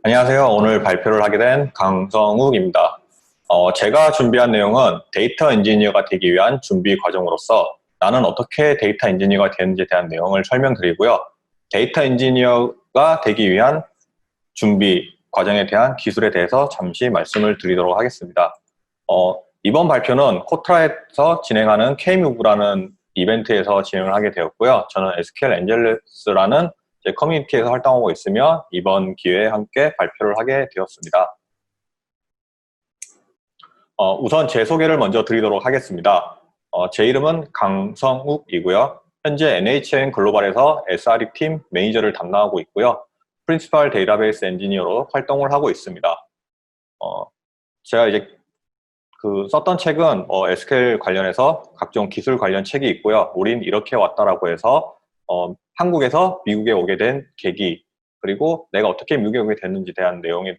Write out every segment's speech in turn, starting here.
안녕하세요. 오늘 발표를 하게 된 강성욱입니다. 제가 준비한 내용은 데이터 엔지니어가 되기 위한 준비 과정으로서 나는 어떻게 데이터 엔지니어가 되는지에 대한 내용을 설명드리고요. 데이터 엔지니어가 되기 위한 준비 과정에 대한 기술에 대해서 잠시 말씀을 드리도록 하겠습니다. 이번 발표는 코트라에서 진행하는 K무브라는 이벤트에서 진행을 하게 되었고요. 저는 SQL 엔젤스라는 커뮤니티에서 활동하고 있으며 이번 기회에 함께 발표를 하게 되었습니다. 우선 제 소개를 먼저 드리도록 하겠습니다. 제 이름은 강성욱이고요. 현재 NHN 글로벌에서 SRE 팀 매니저를 담당하고 있고요. 프린시펄 데이터베이스 엔지니어로 활동을 하고 있습니다. 제가 이제 썼던 책은 SQL 관련해서 각종 기술 관련 책이 있고요. 우린 이렇게 왔다라고 해서 한국에서 미국에 오게 된 계기, 그리고 내가 어떻게 미국에 오게 됐는지에 대한 내용이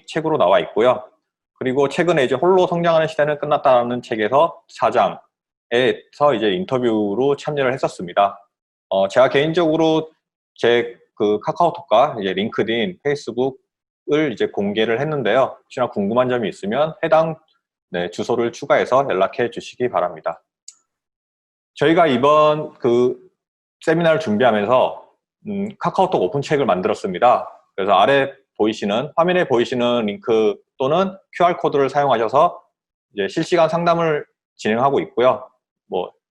책으로 나와 있고요. 그리고 최근에 이제 홀로 성장하는 시대는 끝났다는 책에서 4장에서 이제 인터뷰로 참여를 했었습니다. 제가 개인적으로 제 카카오톡과 이제 링크드인, 페이스북을 이제 공개를 했는데요. 혹시나 궁금한 점이 있으면 해당 주소를 추가해서 연락해 주시기 바랍니다. 저희가 이번 세미나를 준비하면서 카카오톡 오픈책을 만들었습니다. 그래서 화면에 보이시는 링크 또는 QR코드를 사용하셔서 이제 실시간 상담을 진행하고 있고요.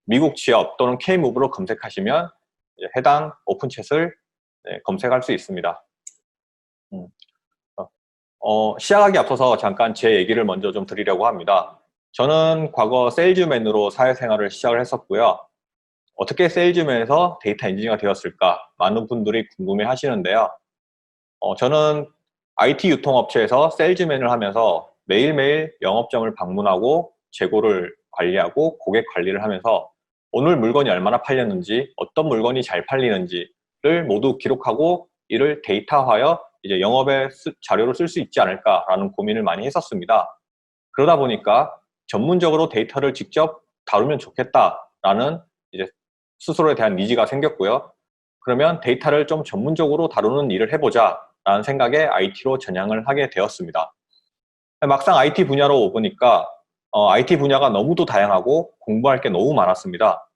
미국 취업 또는 K무브로 검색하시면 이제 해당 오픈챗을 검색할 수 있습니다. 시작하기 앞서서 잠깐 제 얘기를 먼저 좀 드리려고 합니다. 저는 과거 세일즈맨으로 사회생활을 시작을 했었고요. 어떻게 세일즈맨에서 데이터 엔지니어가 되었을까? 많은 분들이 궁금해 하시는데요. 저는 IT 유통업체에서 세일즈맨을 하면서 매일매일 영업점을 방문하고 재고를 관리하고 고객 관리를 하면서 오늘 물건이 얼마나 팔렸는지, 어떤 물건이 잘 팔리는지를 모두 기록하고 이를 데이터화하여 이제 영업의 자료로 쓸 수 있지 않을까라는 고민을 많이 했었습니다. 그러다 보니까 전문적으로 데이터를 직접 다루면 좋겠다라는 이제 스스로에 대한 니즈가 생겼고요. 그러면 데이터를 좀 전문적으로 다루는 일을 해보자 라는 생각에 IT로 전향을 하게 되었습니다. 막상 IT 분야로 보니까 IT 분야가 너무도 다양하고 공부할 게 너무 많았습니다.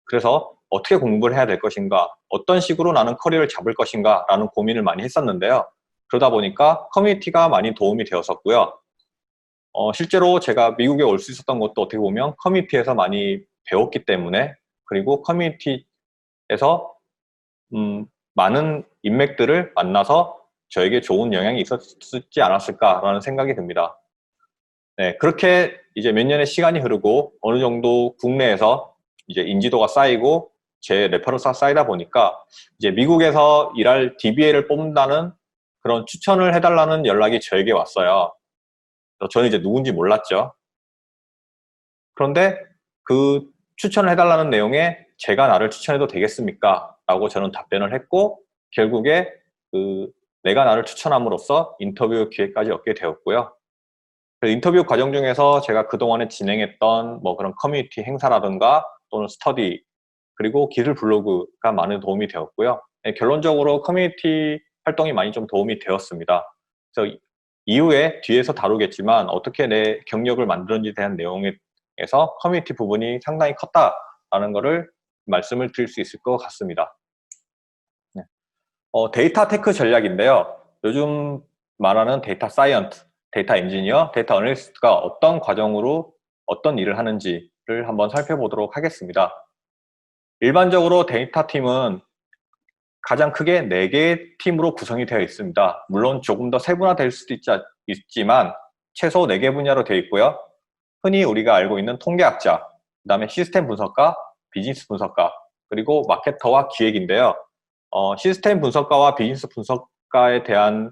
그래서 어떻게 공부를 해야 될 것인가, 어떤 식으로 나는 커리어를 잡을 것인가 라는 고민을 많이 했었는데요. 그러다 보니까 커뮤니티가 많이 도움이 되었었고요. 실제로 제가 미국에 올 수 있었던 것도 어떻게 보면 커뮤니티에서 많이 배웠기 때문에, 그리고 커뮤니티에서 많은 인맥들을 만나서 저에게 좋은 영향이 있었지 않았을까라는 생각이 듭니다. 네, 그렇게 이제 몇 년의 시간이 흐르고 어느 정도 국내에서 이제 인지도가 쌓이고 제 레퍼런스가 쌓이다 보니까 이제 미국에서 일할 DBA를 뽑는다는 그런 추천을 해달라는 연락이 저에게 왔어요. 저는 이제 누군지 몰랐죠. 그런데 그 추천을 해달라는 내용에 제가 나를 추천해도 되겠습니까? 라고 저는 답변을 했고, 결국에 내가 나를 추천함으로써 인터뷰 기회까지 얻게 되었고요. 인터뷰 과정 중에서 제가 그동안에 진행했던 그런 커뮤니티 행사라든가 또는 스터디, 그리고 기술 블로그가 많은 도움이 되었고요. 결론적으로 커뮤니티 활동이 많이 좀 도움이 되었습니다. 그래서 이후에 뒤에서 다루겠지만 어떻게 내 경력을 만드는지에 대한 내용에서 커뮤니티 부분이 상당히 컸다라는 것을 말씀을 드릴 수 있을 것 같습니다. 네. 데이터 테크 전략인데요. 요즘 말하는 데이터 사이언트, 데이터 엔지니어, 데이터 어널리스트가 어떤 과정으로 어떤 일을 하는지를 한번 살펴보도록 하겠습니다. 일반적으로 데이터 팀은 가장 크게 4개의 팀으로 구성이 되어 있습니다. 물론 조금 더 세분화될 수도 있지만 최소 4개 분야로 되어 있고요. 흔히 우리가 알고 있는 통계학자, 그 다음에 시스템 분석가, 비즈니스 분석가, 그리고 마케터와 기획인데요. 시스템 분석가와 비즈니스 분석가에 대한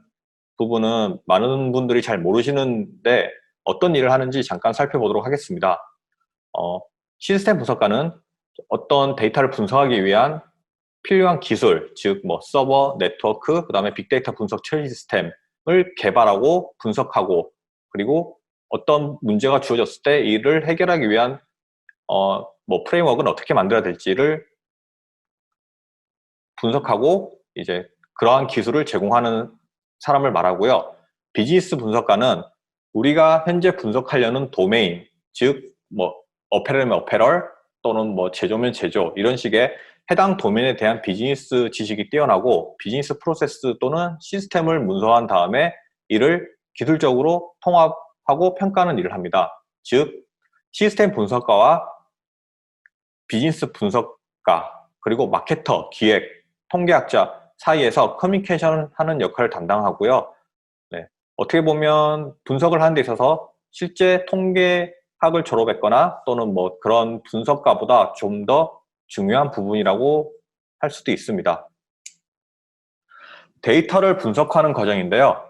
부분은 많은 분들이 잘 모르시는데 어떤 일을 하는지 잠깐 살펴보도록 하겠습니다. 시스템 분석가는 어떤 데이터를 분석하기 위한 필요한 기술, 즉 서버, 네트워크, 그 다음에 빅데이터 분석 처리 시스템을 개발하고 분석하고 그리고 어떤 문제가 주어졌을 때 이를 해결하기 위한 뭐 프레임워크는 어떻게 만들어야 될지를 분석하고 이제 그러한 기술을 제공하는 사람을 말하고요. 비즈니스 분석가는 우리가 현재 분석하려는 도메인, 즉 뭐 어페럴이면 어페럴 또는 뭐 제조면 제조 이런 식의 해당 도면에 대한 비즈니스 지식이 뛰어나고 비즈니스 프로세스 또는 시스템을 문서화한 다음에 이를 기술적으로 통합하고 평가하는 일을 합니다. 즉 시스템 분석가와 비즈니스 분석가 그리고 마케터, 기획, 통계학자 사이에서 커뮤니케이션 하는 역할을 담당하고요. 네. 어떻게 보면 분석을 하는 데 있어서 실제 통계학을 졸업했거나 또는 뭐 그런 분석가보다 좀 더 중요한 부분이라고 할 수도 있습니다. 데이터를 분석하는 과정인데요.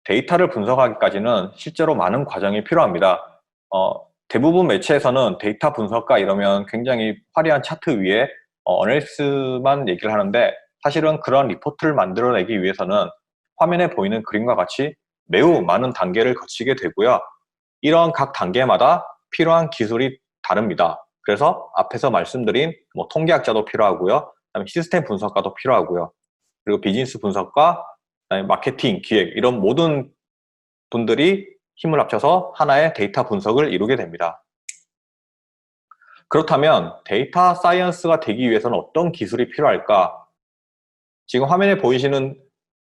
데이터를 분석하기까지는 실제로 많은 과정이 필요합니다. 대부분 매체에서는 데이터 분석가 이러면 굉장히 화려한 차트 위에 어널리시스만 얘기를 하는데 사실은 그런 리포트를 만들어내기 위해서는 화면에 보이는 그림과 같이 매우 많은 단계를 거치게 되고요. 이런 각 단계마다 필요한 기술이 다릅니다. 그래서 앞에서 말씀드린 뭐 통계학자도 필요하고요. 그다음에 시스템 분석가도 필요하고요. 그리고 비즈니스 분석과 그다음에 마케팅, 기획 이런 모든 분들이 힘을 합쳐서 하나의 데이터 분석을 이루게 됩니다. 그렇다면 데이터 사이언스가 되기 위해서는 어떤 기술이 필요할까? 지금 화면에 보이시는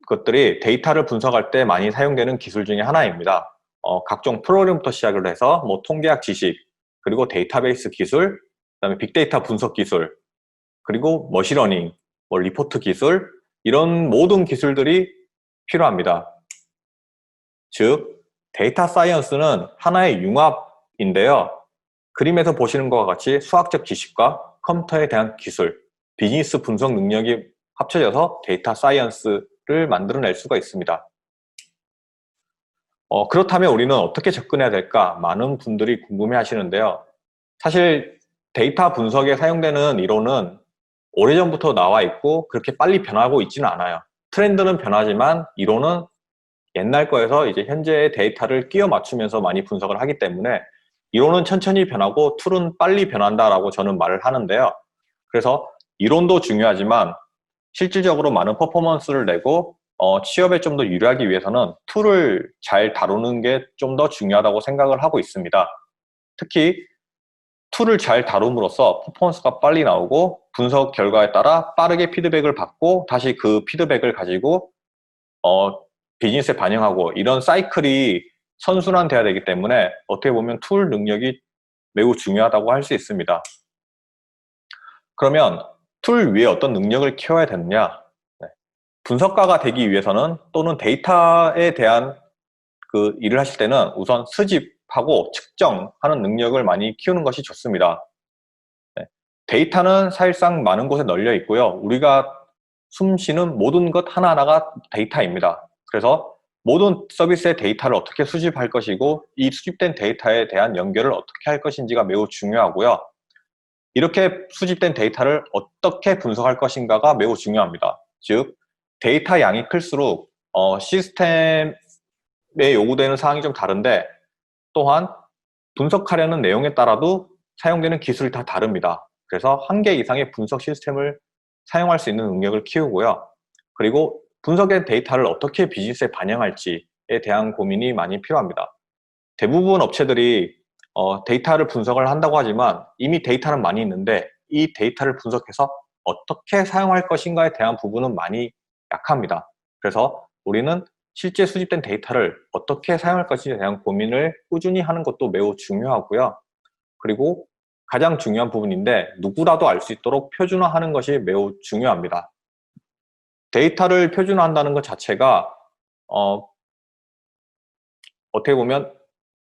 것들이 데이터를 분석할 때 많이 사용되는 기술 중에 하나입니다. 각종 프로그램부터 시작을 해서 뭐 통계학 지식, 그리고 데이터베이스 기술, 그다음에 빅데이터 분석 기술, 그리고 머신러닝, 뭐 리포트 기술 이런 모든 기술들이 필요합니다. 즉 데이터 사이언스는 하나의 융합인데요. 그림에서 보시는 것과 같이 수학적 지식과 컴퓨터에 대한 기술, 비즈니스 분석 능력이 합쳐져서 데이터 사이언스를 만들어낼 수가 있습니다. 그렇다면 우리는 어떻게 접근해야 될까? 많은 분들이 궁금해 하시는데요. 사실 데이터 분석에 사용되는 이론은 오래전부터 나와 있고 그렇게 빨리 변하고 있지는 않아요. 트렌드는 변하지만 이론은 옛날 거에서 이제 현재의 데이터를 끼워 맞추면서 많이 분석을 하기 때문에 이론은 천천히 변하고 툴은 빨리 변한다라고 저는 말을 하는데요. 그래서 이론도 중요하지만 실질적으로 많은 퍼포먼스를 내고 취업에 좀 더 유리하기 위해서는 툴을 잘 다루는 게 좀 더 중요하다고 생각을 하고 있습니다. 특히 툴을 잘 다룸으로써 퍼포먼스가 빨리 나오고 분석 결과에 따라 빠르게 피드백을 받고 다시 그 피드백을 가지고 비즈니스에 반영하고 이런 사이클이 선순환돼야 되기 때문에 어떻게 보면 툴 능력이 매우 중요하다고 할 수 있습니다. 그러면 툴 위에 어떤 능력을 키워야 되느냐? 분석가가 되기 위해서는 또는 데이터에 대한 그 일을 하실 때는 우선 수집하고 측정하는 능력을 많이 키우는 것이 좋습니다. 데이터는 사실상 많은 곳에 널려 있고요. 우리가 숨쉬는 모든 것 하나하나가 데이터입니다. 그래서 모든 서비스의 데이터를 어떻게 수집할 것이고 이 수집된 데이터에 대한 연결을 어떻게 할 것인지가 매우 중요하고요. 이렇게 수집된 데이터를 어떻게 분석할 것인가가 매우 중요합니다. 즉 데이터 양이 클수록 시스템에 요구되는 사항이 좀 다른데 또한 분석하려는 내용에 따라도 사용되는 기술이 다 다릅니다. 그래서 한 개 이상의 분석 시스템을 사용할 수 있는 능력을 키우고요. 그리고 분석된 데이터를 어떻게 비즈니스에 반영할지에 대한 고민이 많이 필요합니다. 대부분 업체들이 데이터를 분석을 한다고 하지만 이미 데이터는 많이 있는데 이 데이터를 분석해서 어떻게 사용할 것인가에 대한 부분은 많이 약합니다. 그래서 우리는 실제 수집된 데이터를 어떻게 사용할 것인지에 대한 고민을 꾸준히 하는 것도 매우 중요하고요. 그리고 가장 중요한 부분인데 누구라도 알 수 있도록 표준화하는 것이 매우 중요합니다. 데이터를 표준화한다는 것 자체가 어떻게 보면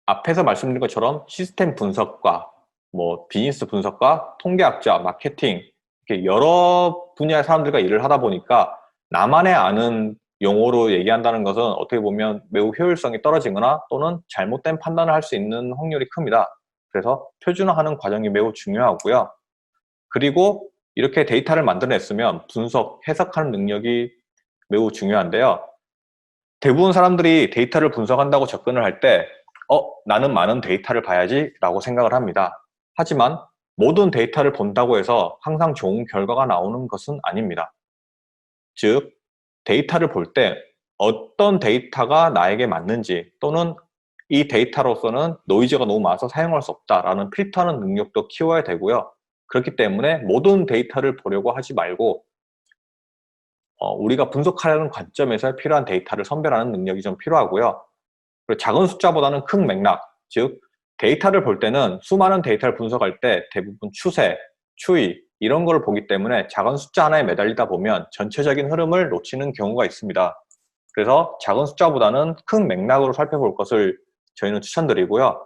앞에서 말씀드린 것처럼 시스템 분석과 뭐 비즈니스 분석과 통계학자, 마케팅 이렇게 여러 분야의 사람들과 일을 하다 보니까 나만의 아는 용어로 얘기한다는 것은 어떻게 보면 매우 효율성이 떨어지거나 또는 잘못된 판단을 할 수 있는 확률이 큽니다. 그래서 표준화하는 과정이 매우 중요하고요. 그리고 이렇게 데이터를 만들어냈으면 분석, 해석하는 능력이 매우 중요한데요. 대부분 사람들이 데이터를 분석한다고 접근을 할 때 나는 많은 데이터를 봐야지 라고 생각을 합니다. 하지만 모든 데이터를 본다고 해서 항상 좋은 결과가 나오는 것은 아닙니다. 즉, 데이터를 볼 때 어떤 데이터가 나에게 맞는지 또는 이 데이터로서는 노이즈가 너무 많아서 사용할 수 없다라는 필터하는 능력도 키워야 되고요. 그렇기 때문에 모든 데이터를 보려고 하지 말고 우리가 분석하려는 관점에서 필요한 데이터를 선별하는 능력이 좀 필요하고요. 그리고 작은 숫자보다는 큰 맥락, 즉 데이터를 볼 때는 수많은 데이터를 분석할 때 대부분 추세, 추이 이런 걸 보기 때문에 작은 숫자 하나에 매달리다 보면 전체적인 흐름을 놓치는 경우가 있습니다. 그래서 작은 숫자보다는 큰 맥락으로 살펴볼 것을 저희는 추천드리고요.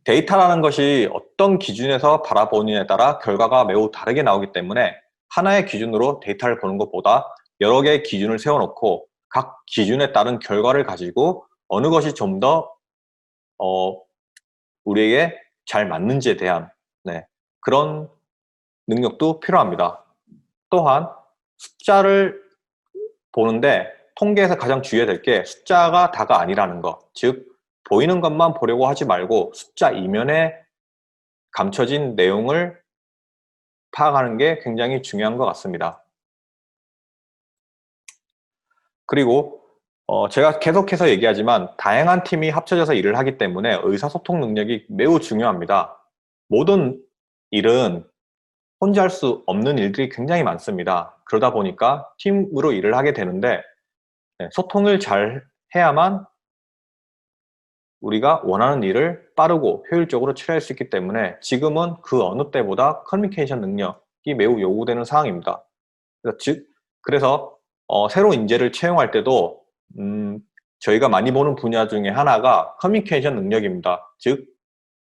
데이터라는 것이 어떤 기준에서 바라보느냐에 따라 결과가 매우 다르게 나오기 때문에 하나의 기준으로 데이터를 보는 것보다 여러 개의 기준을 세워놓고 각 기준에 따른 결과를 가지고 어느 것이 좀 더 우리에게 잘 맞는지에 대한 그런 능력도 필요합니다. 또한 숫자를 보는데 통계에서 가장 주의해야 될 게 숫자가 다가 아니라는 것, 즉 보이는 것만 보려고 하지 말고 숫자 이면에 감춰진 내용을 파악하는 게 굉장히 중요한 것 같습니다. 그리고 제가 계속해서 얘기하지만 다양한 팀이 합쳐져서 일을 하기 때문에 의사소통 능력이 매우 중요합니다. 모든 일은 혼자 할 수 없는 일들이 굉장히 많습니다. 그러다 보니까 팀으로 일을 하게 되는데 소통을 잘 해야만 우리가 원하는 일을 빠르고 효율적으로 처리할 수 있기 때문에 지금은 그 어느 때보다 커뮤니케이션 능력이 매우 요구되는 상황입니다. 그래서 새로운 인재를 채용할 때도 저희가 많이 보는 분야 중에 하나가 커뮤니케이션 능력입니다. 즉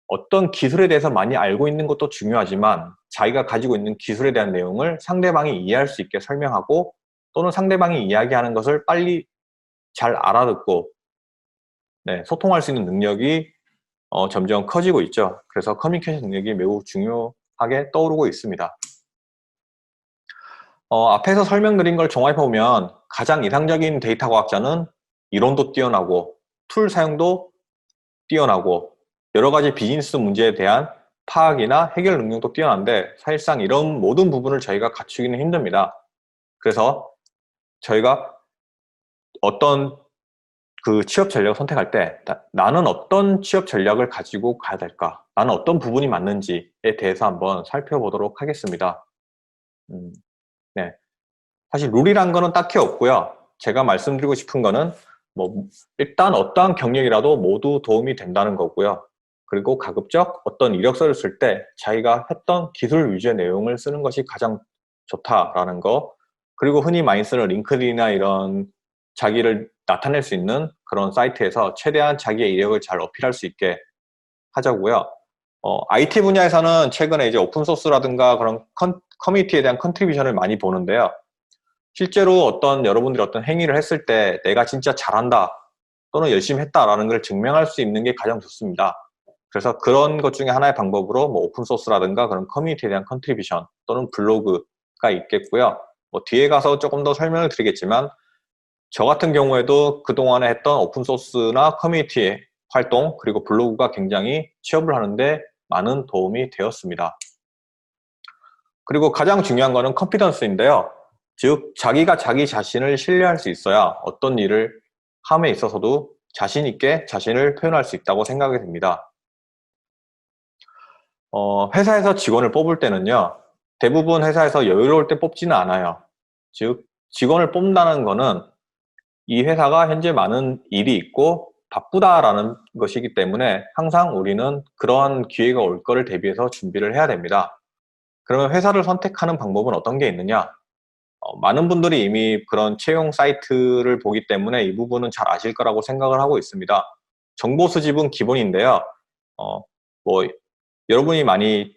어떤 기술에 대해서 많이 알고 있는 것도 중요하지만 자기가 가지고 있는 기술에 대한 내용을 상대방이 이해할 수 있게 설명하고 또는 상대방이 이야기하는 것을 빨리 잘 알아듣고 소통할 수 있는 능력이 점점 커지고 있죠. 그래서 커뮤니케이션 능력이 매우 중요하게 떠오르고 있습니다. 앞에서 설명드린 걸 종합해보면 가장 이상적인 데이터 과학자는 이론도 뛰어나고 툴 사용도 뛰어나고 여러 가지 비즈니스 문제에 대한 파악이나 해결 능력도 뛰어난데 사실상 이런 모든 부분을 저희가 갖추기는 힘듭니다. 그래서 저희가 어떤 그 취업 전략을 선택할 때 나는 어떤 취업 전략을 가지고 가야 될까? 나는 어떤 부분이 맞는지에 대해서 한번 살펴보도록 하겠습니다. 네. 사실 룰이란 거는 딱히 없고요. 제가 말씀드리고 싶은 거는 일단 어떠한 경력이라도 모두 도움이 된다는 거고요. 그리고 가급적 어떤 이력서를 쓸 때 자기가 했던 기술 위주의 내용을 쓰는 것이 가장 좋다라는 거. 그리고 흔히 많이 쓰는 링크드인이나 이런 자기를 나타낼 수 있는 그런 사이트에서 최대한 자기의 이력을 잘 어필할 수 있게 하자고요. IT 분야에서는 최근에 이제 오픈소스라든가 그런 커뮤니티에 대한 컨트리뷰션을 많이 보는데요. 실제로 여러분들이 어떤 행위를 했을 때 내가 진짜 잘한다 또는 열심히 했다라는 걸 증명할 수 있는 게 가장 좋습니다. 그래서 그런 것 중에 하나의 방법으로 오픈소스라든가 그런 커뮤니티에 대한 컨트리뷰션 또는 블로그가 있겠고요. 뒤에 가서 조금 더 설명을 드리겠지만 저 같은 경우에도 그동안에 했던 오픈소스나 커뮤니티 활동 그리고 블로그가 굉장히 취업을 하는데 많은 도움이 되었습니다. 그리고 가장 중요한 거는 컨피던스인데요. 즉 자기가 자기 자신을 신뢰할 수 있어야 어떤 일을 함에 있어서도 자신 있게 자신을 표현할 수 있다고 생각이 됩니다. 회사에서 직원을 뽑을 때는요. 대부분 회사에서 여유로울 때 뽑지는 않아요. 즉 직원을 뽑는다는 거는 이 회사가 현재 많은 일이 있고 바쁘다라는 것이기 때문에 항상 우리는 그러한 기회가 올 거를 대비해서 준비를 해야 됩니다. 그러면 회사를 선택하는 방법은 어떤 게 있느냐? 많은 분들이 이미 그런 채용 사이트를 보기 때문에 이 부분은 잘 아실 거라고 생각을 하고 있습니다. 정보 수집은 기본인데요. 여러분이 많이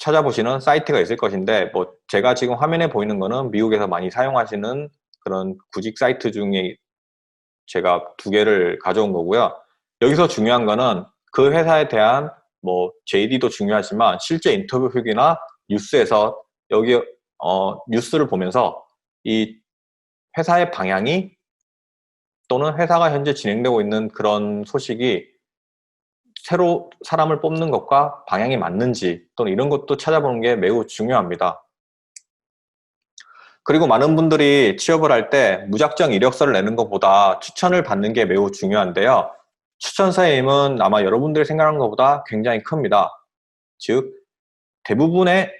찾아보시는 사이트가 있을 것인데 제가 지금 화면에 보이는 거는 미국에서 많이 사용하시는 그런 구직 사이트 중에 제가 2개를 가져온 거고요. 여기서 중요한 거는 그 회사에 대한 JD도 중요하지만 실제 인터뷰 후기나 뉴스에서 여기 뉴스를 보면서 이 회사의 방향이 또는 회사가 현재 진행되고 있는 그런 소식이 새로 사람을 뽑는 것과 방향이 맞는지 또는 이런 것도 찾아보는 게 매우 중요합니다. 그리고 많은 분들이 취업을 할 때 무작정 이력서를 내는 것보다 추천을 받는 게 매우 중요한데요. 추천서의 힘은 아마 여러분들이 생각하는 것보다 굉장히 큽니다. 즉, 대부분의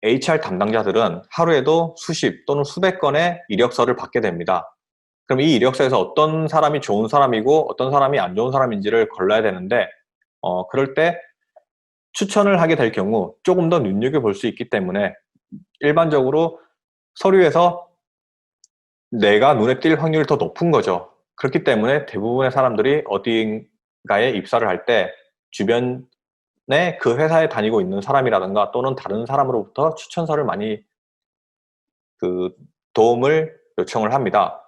HR 담당자들은 하루에도 수십 또는 수백 건의 이력서를 받게 됩니다. 그럼 이 이력서에서 어떤 사람이 좋은 사람이고 어떤 사람이 안 좋은 사람인지를 골라야 되는데 그럴 때 추천을 하게 될 경우 조금 더 눈여겨볼 수 있기 때문에 일반적으로 서류에서 내가 눈에 띌 확률이 더 높은 거죠. 그렇기 때문에 대부분의 사람들이 어딘가에 입사를 할 때 주변에 그 회사에 다니고 있는 사람이라든가 또는 다른 사람으로부터 추천서를 많이 도움을 요청을 합니다.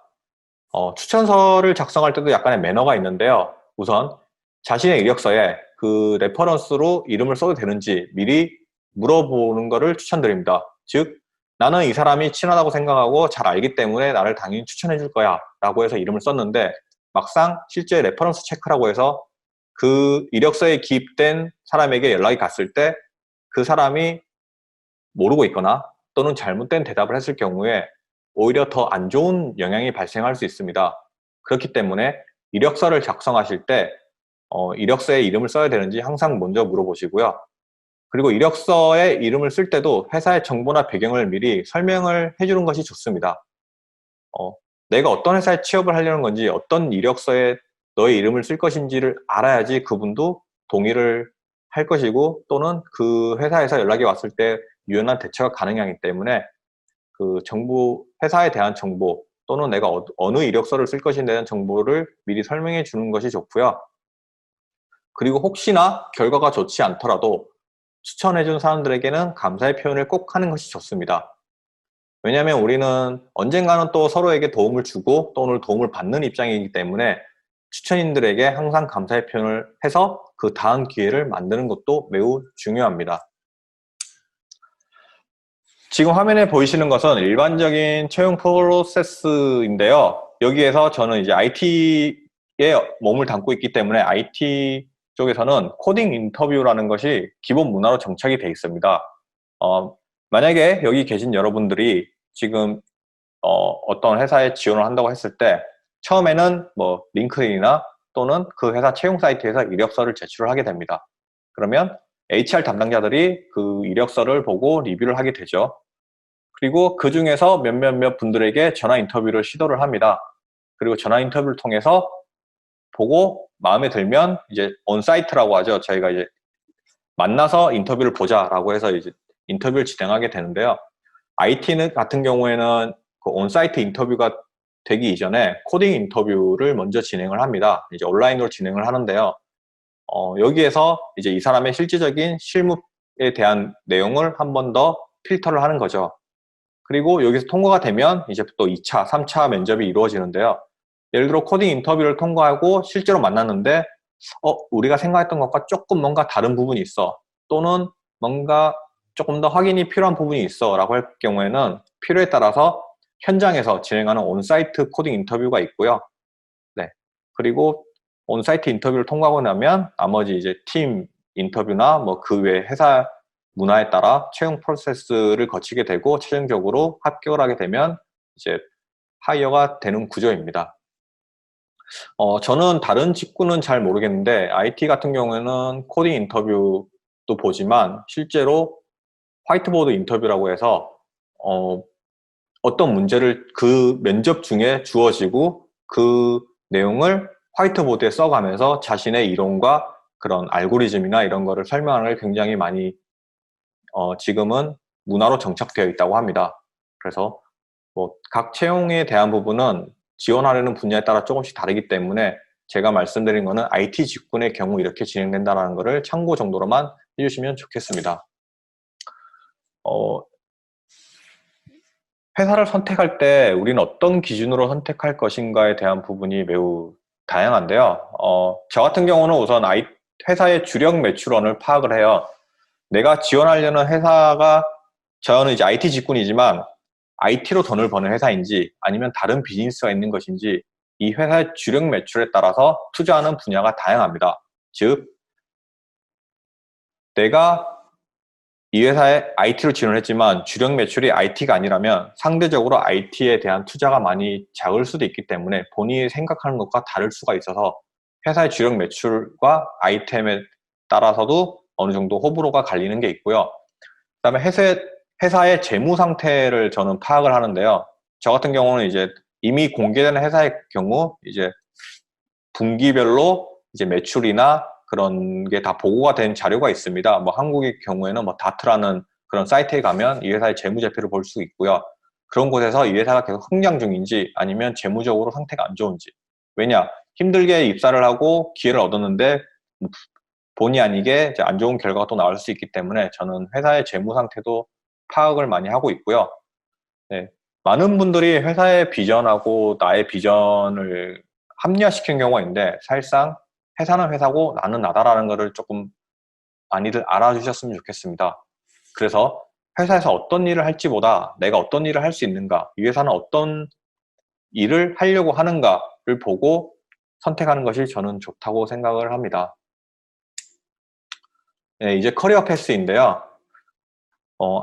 추천서를 작성할 때도 약간의 매너가 있는데요. 우선 자신의 이력서에 그 레퍼런스로 이름을 써도 되는지 미리 물어보는 것을 추천드립니다. 즉, 나는 이 사람이 친하다고 생각하고 잘 알기 때문에 나를 당연히 추천해 줄 거야 라고 해서 이름을 썼는데 막상 실제 레퍼런스 체크라고 해서 그 이력서에 기입된 사람에게 연락이 갔을 때 그 사람이 모르고 있거나 또는 잘못된 대답을 했을 경우에 오히려 더 안 좋은 영향이 발생할 수 있습니다. 그렇기 때문에 이력서를 작성하실 때 이력서에 이름을 써야 되는지 항상 먼저 물어보시고요. 그리고 이력서에 이름을 쓸 때도 회사의 정보나 배경을 미리 설명을 해주는 것이 좋습니다. 내가 어떤 회사에 취업을 하려는 건지 어떤 이력서에 너의 이름을 쓸 것인지를 알아야지 그분도 동의를 할 것이고 또는 그 회사에서 연락이 왔을 때 유연한 대처가 가능하기 때문에 그 회사에 대한 정보 또는 내가 어느 이력서를 쓸 것인에 대한 정보를 미리 설명해 주는 것이 좋고요. 그리고 혹시나 결과가 좋지 않더라도 추천해 준 사람들에게는 감사의 표현을 꼭 하는 것이 좋습니다. 왜냐하면 우리는 언젠가는 또 서로에게 도움을 주고 또는 도움을 받는 입장이기 때문에 추천인들에게 항상 감사의 표현을 해서 그 다음 기회를 만드는 것도 매우 중요합니다. 지금 화면에 보이시는 것은 일반적인 채용 프로세스인데요. 여기에서 저는 이제 IT에 몸을 담고 있기 때문에 IT 쪽에서는 코딩 인터뷰라는 것이 기본 문화로 정착이 되어 있습니다. 만약에 여기 계신 여러분들이 지금 어떤 회사에 지원을 한다고 했을 때 처음에는 뭐 링크드인이나 또는 그 회사 채용 사이트에서 이력서를 제출을 하게 됩니다. 그러면 HR 담당자들이 그 이력서를 보고 리뷰를 하게 되죠. 그리고 그 중에서 몇몇 분들에게 전화 인터뷰를 시도를 합니다. 그리고 전화 인터뷰를 통해서 보고 마음에 들면 이제 온사이트라고 하죠. 저희가 이제 만나서 인터뷰를 보자라고 해서 이제 인터뷰를 진행하게 되는데요. IT 같은 경우에는 그 온사이트 인터뷰가 되기 이전에 코딩 인터뷰를 먼저 진행을 합니다. 이제 온라인으로 진행을 하는데요. 여기에서 이제 이 사람의 실질적인 실무에 대한 내용을 한 번 더 필터를 하는 거죠. 그리고 여기서 통과가 되면 이제 또 2차, 3차 면접이 이루어지는데요. 예를 들어 코딩 인터뷰를 통과하고 실제로 만났는데 우리가 생각했던 것과 조금 뭔가 다른 부분이 있어. 또는 뭔가 조금 더 확인이 필요한 부분이 있어 라고 할 경우에는 필요에 따라서 현장에서 진행하는 온사이트 코딩 인터뷰가 있고요. 네. 그리고 온사이트 인터뷰를 통과하고 나면 나머지 이제 팀 인터뷰나 뭐 그 외 회사 문화에 따라 채용 프로세스를 거치게 되고 최종적으로 합격을 하게 되면 이제 하이어가 되는 구조입니다. 저는 다른 직군은 잘 모르겠는데 IT 같은 경우에는 코딩 인터뷰도 보지만 실제로 화이트보드 인터뷰라고 해서 어떤 문제를 그 면접 중에 주어지고 그 내용을 화이트보드에 써가면서 자신의 이론과 그런 알고리즘이나 이런 거를 설명하는 걸 굉장히 많이 지금은 문화로 정착되어 있다고 합니다. 그래서 뭐 각 채용에 대한 부분은 지원하려는 분야에 따라 조금씩 다르기 때문에 제가 말씀드린 거는 IT 직군의 경우 이렇게 진행된다는 것을 참고 정도로만 해주시면 좋겠습니다. 회사를 선택할 때 우리는 어떤 기준으로 선택할 것인가에 대한 부분이 매우 다양한데요. 저 같은 경우는 우선 회사의 주력 매출원을 파악을 해요. 내가 지원하려는 회사가 저는 이제 IT 직군이지만 IT로 돈을 버는 회사인지 아니면 다른 비즈니스가 있는 것인지 이 회사의 주력 매출에 따라서 투자하는 분야가 다양합니다. 즉, 내가 이 회사에 IT로 지원했지만 주력 매출이 IT가 아니라면 상대적으로 IT에 대한 투자가 많이 작을 수도 있기 때문에 본인이 생각하는 것과 다를 수가 있어서 회사의 주력 매출과 아이템에 따라서도 어느 정도 호불호가 갈리는 게 있고요. 그다음에 회사의 재무 상태를 저는 파악을 하는데요. 저 같은 경우는 이제 이미 공개된 회사의 경우 이제 분기별로 이제 매출이나 그런 게 다 보고가 된 자료가 있습니다. 뭐 한국의 경우에는 뭐 다트라는 그런 사이트에 가면 이 회사의 재무제표를 볼 수 있고요. 그런 곳에서 이 회사가 계속 성장 중인지 아니면 재무적으로 상태가 안 좋은지. 왜냐? 힘들게 입사를 하고 기회를 얻었는데 본의 아니게 이제 안 좋은 결과가 또 나올 수 있기 때문에 저는 회사의 재무 상태도 파악을 많이 하고 있고요. 네. 많은 분들이 회사의 비전하고 나의 비전을 합리화시킨 경우가 있는데 사실상 회사는 회사고 나는 나다라는 것을 조금 많이들 알아주셨으면 좋겠습니다. 그래서 회사에서 어떤 일을 할지보다 내가 어떤 일을 할 수 있는가, 이 회사는 어떤 일을 하려고 하는가를 보고 선택하는 것이 저는 좋다고 생각을 합니다. 네, 이제 커리어 패스인데요.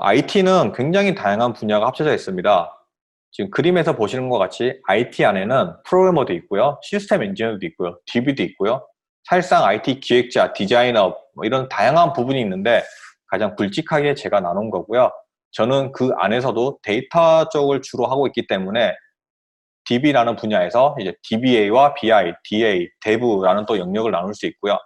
IT는 굉장히 다양한 분야가 합쳐져 있습니다. 지금 그림에서 보시는 것 같이 IT 안에는 프로그래머도 있고요, 시스템 엔지니어도 있고요, DB도 있고요. 사실상 IT 기획자, 디자이너 뭐 이런 다양한 부분이 있는데 가장 굵직하게 제가 나눈 거고요. 저는 그 안에서도 데이터 쪽을 주로 하고 있기 때문에 DB라는 분야에서 이제 DBA와 BI, DA, Dev라는 또 영역을 나눌 수 있고요.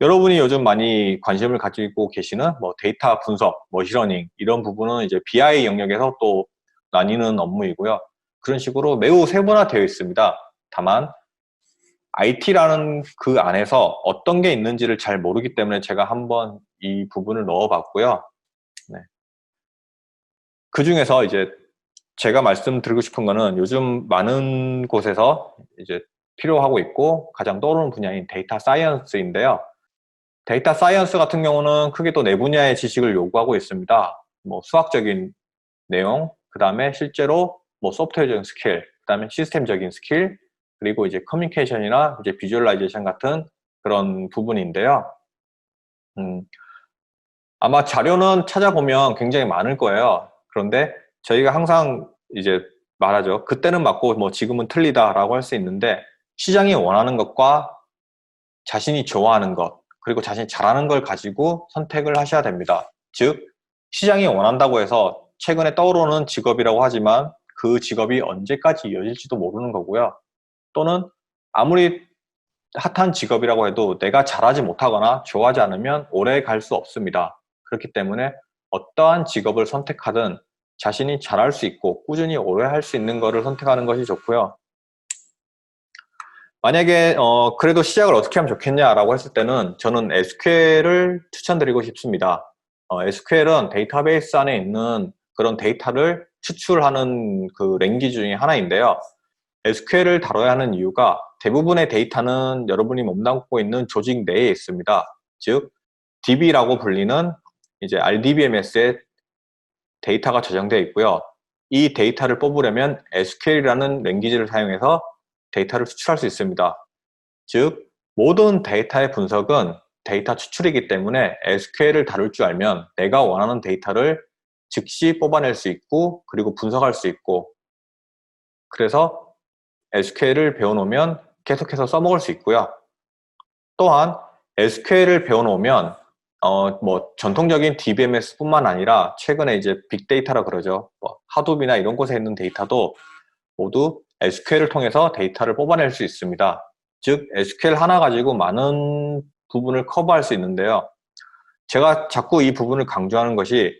여러분이 요즘 많이 관심을 가지고 계시는 뭐 데이터 분석, 머신러닝 이런 부분은 이제 BI 영역에서 또 나뉘는 업무이고요. 그런 식으로 매우 세분화되어 있습니다. 다만 IT라는 그 안에서 어떤 게 있는지를 잘 모르기 때문에 제가 한번 이 부분을 넣어봤고요. 네. 그 중에서 이제 제가 말씀드리고 싶은 거는 요즘 많은 곳에서 이제 필요하고 있고 가장 떠오르는 분야인 데이터 사이언스인데요. 데이터 사이언스 같은 경우는 크게 또 네 분야의 지식을 요구하고 있습니다. 뭐 수학적인 내용, 그 다음에 실제로 뭐 소프트웨어적인 스킬, 그 다음에 시스템적인 스킬, 그리고 이제 커뮤니케이션이나 이제 비주얼라이제이션 같은 그런 부분인데요. 음, 아마 자료는 찾아보면 굉장히 많을 거예요. 그런데 저희가 항상 이제 말하죠. 그때는 맞고 뭐 지금은 틀리다라고 할 수 있는데 시장이 원하는 것과 자신이 좋아하는 것, 그리고 자신이 잘하는 걸 가지고 선택을 하셔야 됩니다. 즉, 시장이 원한다고 해서 최근에 떠오르는 직업이라고 하지만 그 직업이 언제까지 이어질지도 모르는 거고요. 또는 아무리 핫한 직업이라고 해도 내가 잘하지 못하거나 좋아하지 않으면 오래 갈 수 없습니다. 그렇기 때문에 어떠한 직업을 선택하든 자신이 잘할 수 있고 꾸준히 오래 할 수 있는 것을 선택하는 것이 좋고요. 만약에 그래도 시작을 어떻게 하면 좋겠냐라고 했을 때는 저는 SQL을 추천드리고 싶습니다. SQL은 데이터베이스 안에 있는 그런 데이터를 추출하는 그 랭귀지 중에 하나인데요. SQL을 다뤄야 하는 이유가 대부분의 데이터는 여러분이 몸담고 있는 조직 내에 있습니다. 즉, DB라고 불리는 이제 RDBMS에 데이터가 저장되어 있고요. 이 데이터를 뽑으려면 SQL이라는 랭귀지를 사용해서 데이터를 추출할 수 있습니다. 즉, 모든 데이터의 분석은 데이터 추출이기 때문에 SQL을 다룰 줄 알면 내가 원하는 데이터를 즉시 뽑아낼 수 있고 그리고 분석할 수 있고 그래서 SQL을 배워놓으면 계속해서 써먹을 수 있고요. 또한 SQL을 배워놓으면 뭐 전통적인 DBMS뿐만 아니라 최근에 이제 빅데이터라 그러죠. 뭐 하둡이나 이런 곳에 있는 데이터도 모두 SQL을 통해서 데이터를 뽑아낼 수 있습니다. 즉 SQL 하나 가지고 많은 부분을 커버할 수 있는데요. 제가 자꾸 이 부분을 강조하는 것이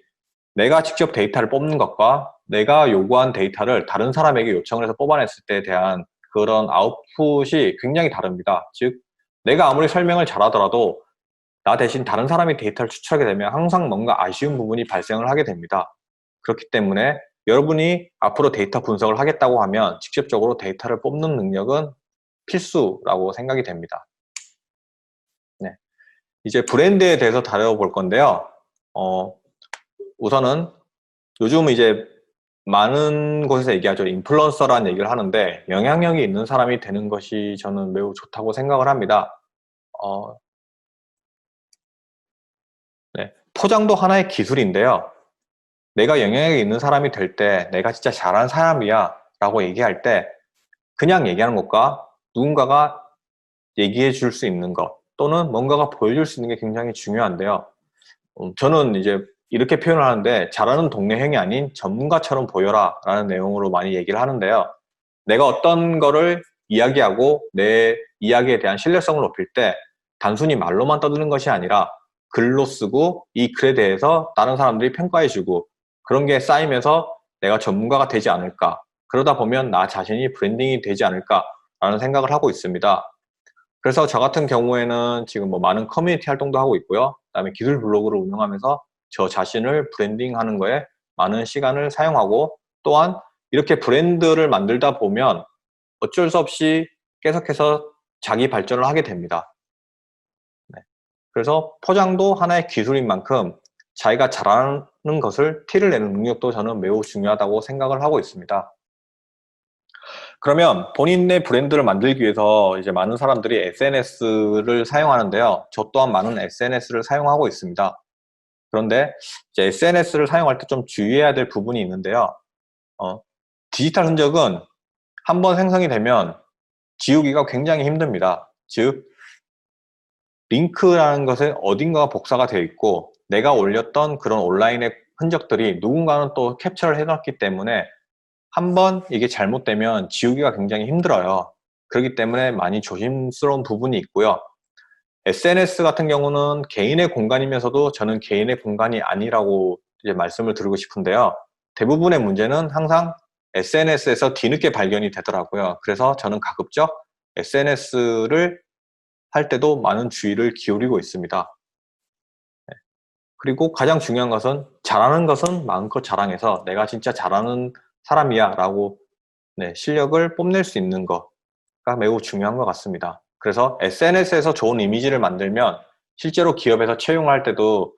내가 직접 데이터를 뽑는 것과 내가 요구한 데이터를 다른 사람에게 요청을 해서 뽑아냈을 때에 대한 그런 아웃풋이 굉장히 다릅니다. 즉 내가 아무리 설명을 잘하더라도 나 대신 다른 사람이 데이터를 추출하게 되면 항상 뭔가 아쉬운 부분이 발생을 하게 됩니다. 그렇기 때문에 여러분이 앞으로 데이터 분석을 하겠다고 하면 직접적으로 데이터를 뽑는 능력은 필수라고 생각이 됩니다. 네. 이제 브랜드에 대해서 다뤄볼 건데요. 우선은 요즘 이제 많은 곳에서 얘기하죠. 인플루언서라는 얘기를 하는데 영향력이 있는 사람이 되는 것이 저는 매우 좋다고 생각을 합니다. 어, 네. 포장도 하나의 기술인데요. 내가 영향력이 있는 사람이 될 때 내가 진짜 잘하는 사람이야 라고 얘기할 때 그냥 얘기하는 것과 누군가가 얘기해 줄 수 있는 것 또는 뭔가가 보여줄 수 있는 게 굉장히 중요한데요. 저는 이제 이렇게 표현을 하는데 잘하는 동네형이 아닌 전문가처럼 보여라 라는 내용으로 많이 얘기를 하는데요. 내가 어떤 거를 이야기하고 내 이야기에 대한 신뢰성을 높일 때 단순히 말로만 떠드는 것이 아니라 글로 쓰고 이 글에 대해서 다른 사람들이 평가해주고 그런 게 쌓이면서 내가 전문가가 되지 않을까. 그러다 보면 나 자신이 브랜딩이 되지 않을까라는 생각을 하고 있습니다. 그래서 저 같은 경우에는 지금 뭐 많은 커뮤니티 활동도 하고 있고요. 그다음에 기술 블로그를 운영하면서 저 자신을 브랜딩하는 거에 많은 시간을 사용하고 또한 이렇게 브랜드를 만들다 보면 어쩔 수 없이 계속해서 자기 발전을 하게 됩니다. 네. 그래서 포장도 하나의 기술인 만큼 자기가 잘하는 것을 티를 내는 능력도 저는 매우 중요하다고 생각을 하고 있습니다. 그러면 본인의 브랜드를 만들기 위해서 이제 많은 사람들이 SNS를 사용하는데요. 저 또한 많은 SNS를 사용하고 있습니다. 그런데 이제 SNS를 사용할 때 좀 주의해야 될 부분이 있는데요. 디지털 흔적은 한번 생성이 되면 지우기가 굉장히 힘듭니다. 즉, 링크라는 것은 어딘가가 복사가 되어 있고 내가 올렸던 그런 온라인의 흔적들이 누군가는 또 캡처를 해놨기 때문에 한번 이게 잘못되면 지우기가 굉장히 힘들어요. 그렇기 때문에 많이 조심스러운 부분이 있고요. SNS 같은 경우는 개인의 공간이면서도 저는 개인의 공간이 아니라고 이제 말씀을 드리고 싶은데요. 대부분의 문제는 항상 SNS에서 뒤늦게 발견이 되더라고요. 그래서 저는 가급적 SNS를 할 때도 많은 주의를 기울이고 있습니다. 그리고 가장 중요한 것은 것은 마음껏 자랑해서 내가 진짜 잘하는 사람이야 라고 실력을 뽐낼 수 있는 거가 매우 중요한 것 같습니다. 그래서 SNS에서 좋은 이미지를 만들면 실제로 기업에서 채용할 때도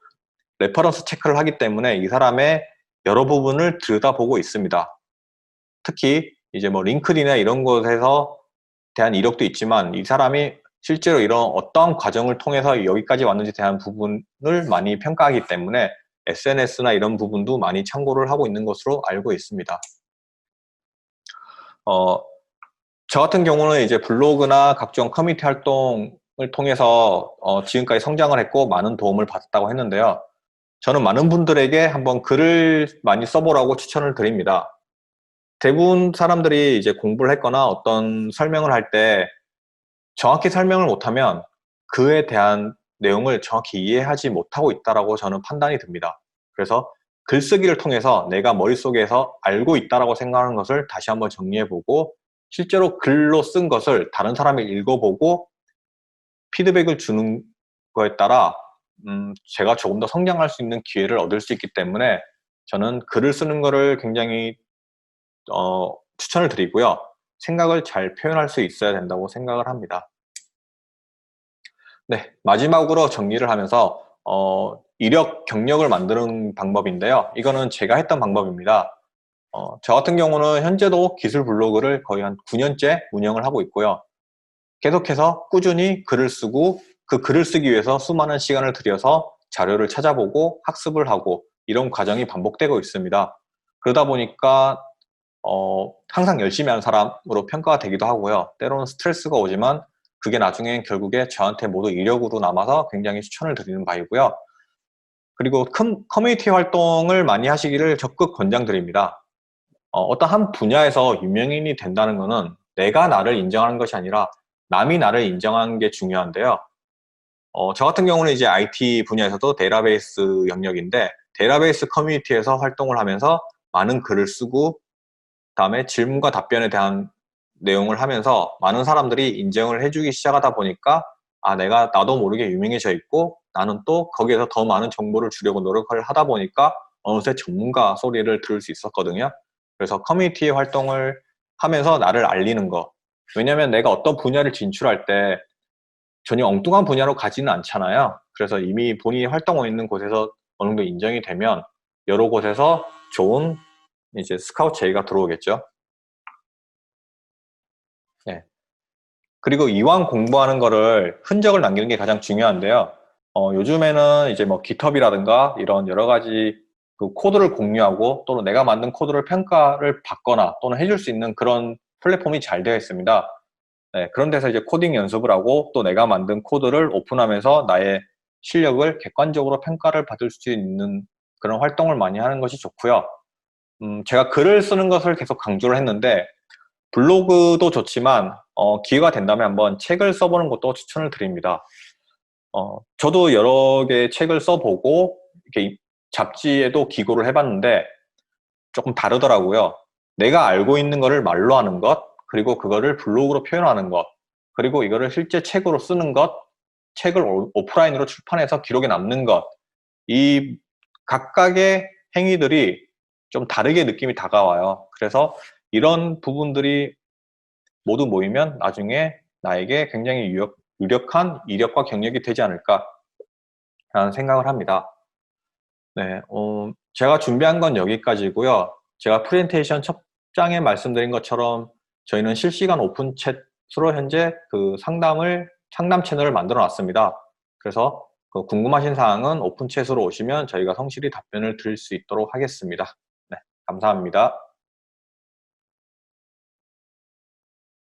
레퍼런스 체크를 하기 때문에 이 사람의 여러 부분을 들여다보고 있습니다. 특히 이제 뭐 링크드인이나 이런 곳에서 대한 이력도 있지만 이 사람이 실제로 이런 어떤 과정을 통해서 여기까지 왔는지 대한 부분을 많이 평가하기 때문에 SNS나 이런 부분도 많이 참고를 하고 있는 것으로 알고 있습니다. 저 같은 경우는 이제 블로그나 각종 커뮤니티 활동을 통해서 지금까지 성장을 했고 많은 도움을 받았다고 했는데요. 저는 많은 분들에게 한번 글을 많이 써보라고 추천을 드립니다. 대부분 사람들이 이제 공부를 했거나 어떤 설명을 할 때 정확히 설명을 못하면 그에 대한 내용을 정확히 이해하지 못하고 있다라고 저는 판단이 듭니다. 그래서 글쓰기를 통해서 내가 머릿속에서 알고 있다라고 생각하는 것을 다시 한번 정리해보고 실제로 글로 쓴 것을 다른 사람이 읽어보고 피드백을 주는 거에 따라 제가 조금 더 성장할 수 있는 기회를 얻을 수 있기 때문에 저는 글을 쓰는 거를 굉장히 추천을 드리고요. 생각을 잘 표현할 수 있어야 된다고 생각을 합니다. 네, 마지막으로 정리를 하면서 이력 경력을 만드는 방법인데요. 이거는 제가 했던 방법입니다. 저 같은 경우는 현재도 기술 블로그를 거의 한 9년째 운영을 하고 있고요. 계속해서 꾸준히 글을 쓰고 그 글을 쓰기 위해서 수많은 시간을 들여서 자료를 찾아보고 학습을 하고 이런 과정이 반복되고 있습니다. 그러다 보니까 항상 열심히 하는 사람으로 평가가 되기도 하고요. 때로는 스트레스가 오지만 그게 나중에 결국에 저한테 모두 이력으로 남아서 굉장히 추천을 드리는 바이고요. 그리고 큰 커뮤니티 활동을 많이 하시기를 적극 권장드립니다. 어떤 한 분야에서 유명인이 된다는 것은 내가 나를 인정하는 것이 아니라 남이 나를 인정하는 게 중요한데요. 저 같은 경우는 이제 IT 분야에서도 데이터베이스 영역인데 데이터베이스 커뮤니티에서 활동을 하면서 많은 글을 쓰고 그다음에 질문과 답변에 대한 내용을 하면서 많은 사람들이 인정을 해주기 시작하다 보니까 내가 나도 모르게 유명해져 있고 나는 또 거기에서 더 많은 정보를 주려고 노력을 하다 보니까 어느새 전문가 소리를 들을 수 있었거든요. 그래서 커뮤니티 활동을 하면서 나를 알리는 거. 왜냐하면 내가 어떤 분야를 진출할 때 전혀 엉뚱한 분야로 가지는 않잖아요. 그래서 이미 본인이 활동하고 있는 곳에서 어느 정도 인정이 되면 여러 곳에서 좋은 이제 스카우트 제의가 들어오겠죠. 네. 그리고 이왕 공부하는 거를 흔적을 남기는 게 가장 중요한데요. 요즘에는 이제 뭐 깃허브라든가 이런 여러 가지 그 코드를 공유하고 또는 내가 만든 코드를 평가를 받거나 또는 해줄 수 있는 그런 플랫폼이 잘 되어 있습니다. 네, 그런 데서 이제 코딩 연습을 하고 또 내가 만든 코드를 오픈하면서 나의 실력을 객관적으로 평가를 받을 수 있는 그런 활동을 많이 하는 것이 좋고요. 제가 글을 쓰는 것을 계속 강조를 했는데 블로그도 좋지만 기회가 된다면 한번 책을 써보는 것도 추천을 드립니다. 저도 여러 개의 책을 써보고 이렇게 잡지에도 기고를 해봤는데 조금 다르더라고요. 내가 알고 있는 거를 말로 하는 것, 그리고 그거를 블로그로 표현하는 것, 그리고 이거를 실제 책으로 쓰는 것, 책을 오프라인으로 출판해서 기록에 남는 것, 이 각각의 행위들이 좀 다르게 느낌이 다가와요. 그래서 이런 부분들이 모두 모이면 나중에 나에게 굉장히 유력한 이력과 경력이 되지 않을까라는 생각을 합니다. 네, 제가 준비한 건 여기까지고요. 제가 프레젠테이션 첫 장에 말씀드린 것처럼 저희는 실시간 오픈 챗으로 현재 그 상담 채널을 만들어 놨습니다. 그래서 그 궁금하신 사항은 오픈 챗으로 오시면 저희가 성실히 답변을 드릴 수 있도록 하겠습니다. 네, 감사합니다.